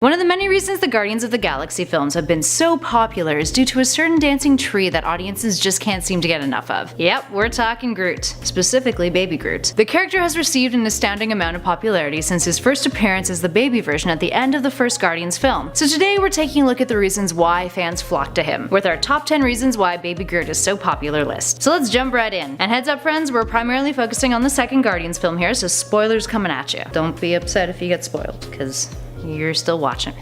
One of the many reasons the Guardians of the Galaxy films have been so popular is due to a certain dancing tree that audiences just can't seem to get enough of. Yep, we're talking Groot, specifically Baby Groot. The character has received an astounding amount of popularity since his first appearance as the baby version at the end of the first Guardians film. So today we're taking a look at the reasons why fans flock to him, with our top 10 reasons why Baby Groot is so popular list. So let's jump right in. And heads up friends, we're primarily focusing on the second Guardians film here, so spoilers coming at you. Don't be upset if you get spoiled, because you're still watching.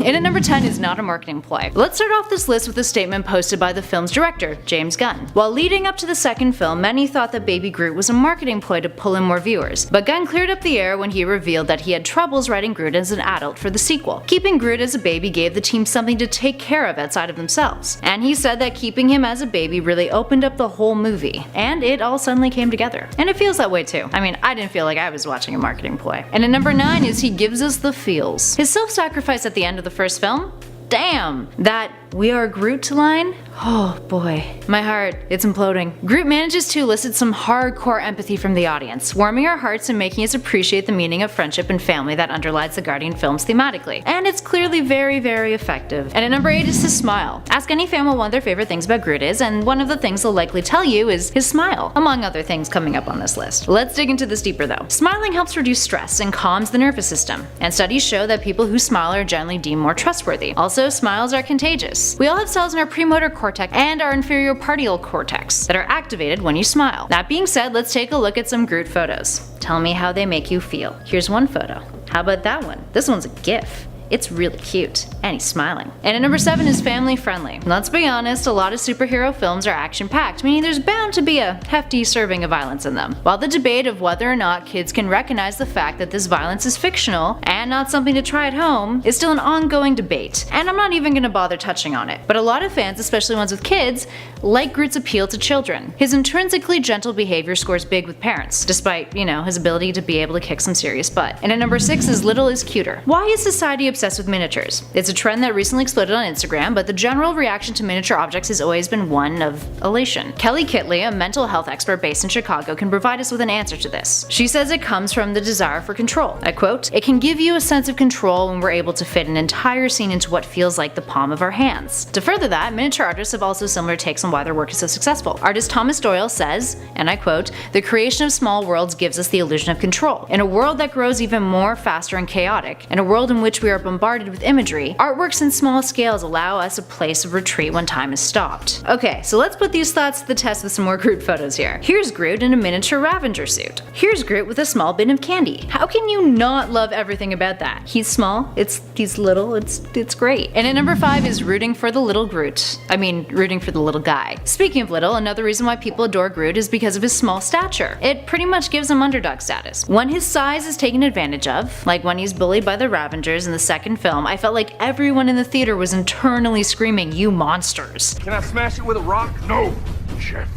In at number 10 is not a marketing ploy. Let's start off this list with a statement posted by the film's director, James Gunn. While leading up to the second film, many thought that Baby Groot was a marketing ploy to pull in more viewers, but Gunn cleared up the air when he revealed that he had troubles writing Groot as an adult for the sequel. Keeping Groot as a baby gave the team something to take care of outside of themselves, and he said that keeping him as a baby really opened up the whole movie, and it all suddenly came together. And it feels that way too. I mean, I didn't feel like I was watching a marketing ploy. And at number 9 is he gives us the feels. His self-sacrifice at the end of the first film? Damn! That "We are Groot" line? Oh boy. My heart, it's imploding. Groot manages to elicit some hardcore empathy from the audience, warming our hearts and making us appreciate the meaning of friendship and family that underlies the Guardian films thematically. And it's clearly very, very effective. And at number 8 is his smile. Ask any fan what one of their favorite things about Groot is, and one of the things they'll likely tell you is his smile, among other things coming up on this list. Let's dig into this deeper though. Smiling helps reduce stress and calms the nervous system, and studies show that people who smile are generally deemed more trustworthy. Also, smiles are contagious. We all have cells in our premotor cortex and our inferior parietal cortex that are activated when you smile. That being said, let's take a look at some Groot photos. Tell me how they make you feel. Here's one photo. How about that one? This one's a GIF. It's really cute, and he's smiling. And at number 7 is family friendly. Let's be honest, a lot of superhero films are action-packed, meaning there's bound to be a hefty serving of violence in them. While the debate of whether or not kids can recognize the fact that this violence is fictional and not something to try at home is still an ongoing debate, and I'm not even gonna bother touching on it. But a lot of fans, especially ones with kids, like Groot's appeal to children. His intrinsically gentle behavior scores big with parents, despite, his ability to be able to kick some serious butt. And at number 6 is little is cuter. Why is society obsessed with miniatures? It's a trend that recently exploded on Instagram, but the general reaction to miniature objects has always been one of elation. Kelly Kitley, a mental health expert based in Chicago, can provide us with an answer to this. She says it comes from the desire for control. I quote, "It can give you a sense of control when we're able to fit an entire scene into what feels like the palm of our hands." To further that, miniature artists have also similar takes on why their work is so successful. Artist Thomas Doyle says, and I quote, "The creation of small worlds gives us the illusion of control. In a world that grows even more faster and chaotic, in a world in which we are bombarded with imagery, artworks in small scales allow us a place of retreat when time is stopped." Okay, so let's put these thoughts to the test with some more Groot photos here. Here's Groot in a miniature Ravager suit. Here's Groot with a small bin of candy. How can you not love everything about that? He's small, he's little, it's great. And at number 5 is rooting for the little Groot. I mean, rooting for the little guy. Speaking of little, another reason why people adore Groot is because of his small stature. It pretty much gives him underdog status. When his size is taken advantage of, like when he's bullied by the Ravagers in the second film, I felt like everyone in the theater was internally screaming, "You monsters." Can I smash it with a rock? No, Chef.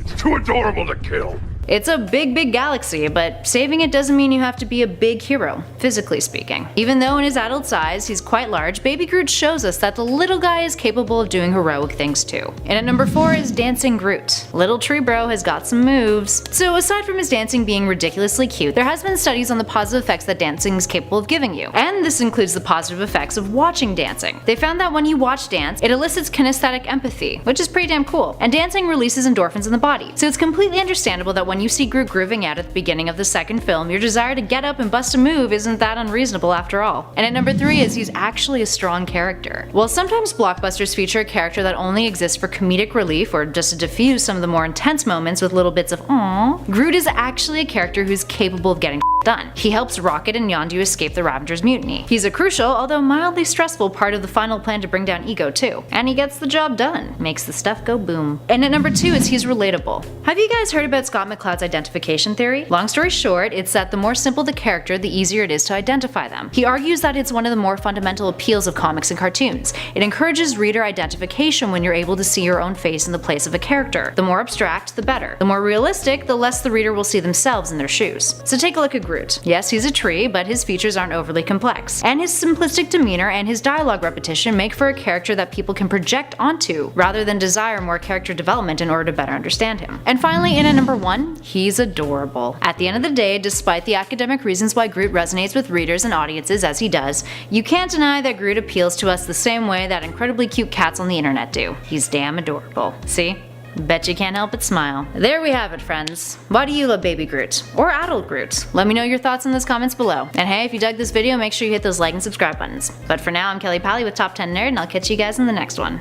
It's too adorable to kill. It's a big galaxy, but saving it doesn't mean you have to be a big hero, physically speaking. Even though in his adult size he's quite large, Baby Groot shows us that the little guy is capable of doing heroic things too. And at number 4 is Dancing Groot. Little tree bro has got some moves. So aside from his dancing being ridiculously cute, there has been studies on the positive effects that dancing is capable of giving you. And this includes the positive effects of watching dancing. They found that when you watch dance, it elicits kinesthetic empathy, which is pretty damn cool. And dancing releases endorphins in the body. So it's completely understandable that when you see Groot grooving out at the beginning of the second film, your desire to get up and bust a move isn't that unreasonable after all. And at number 3 is he's actually a strong character. While sometimes blockbusters feature a character that only exists for comedic relief or just to diffuse some of the more intense moments with little bits of aww, Groot is actually a character who's capable of getting done. He helps Rocket and Yondu escape the Ravagers' mutiny. He's a crucial, although mildly stressful part of the final plan to bring down Ego too. And he gets the job done. Makes the stuff go boom. And at number 2 is he's relatable. Have you guys heard about Scott McCloud's identification theory? Long story short, it's that the more simple the character, the easier it is to identify them. He argues that it's one of the more fundamental appeals of comics and cartoons. It encourages reader identification when you're able to see your own face in the place of a character. The more abstract, the better. The more realistic, the less the reader will see themselves in their shoes. So take a look at Groot. Groot. Yes, he's a tree, but his features aren't overly complex. And his simplistic demeanor and his dialogue repetition make for a character that people can project onto, rather than desire more character development in order to better understand him. And finally, in at number 1, he's adorable. At the end of the day, despite the academic reasons why Groot resonates with readers and audiences as he does, you can't deny that Groot appeals to us the same way that incredibly cute cats on the internet do. He's damn adorable. See? Bet you can't help but smile. There we have it, friends. Why do you love Baby Groot? Or adult Groot? Let me know your thoughts in the comments below. And hey, if you dug this video, make sure you hit those like and subscribe buttons. But for now, I'm Kelly Pally with Top 10 Nerd, and I'll catch you guys in the next one.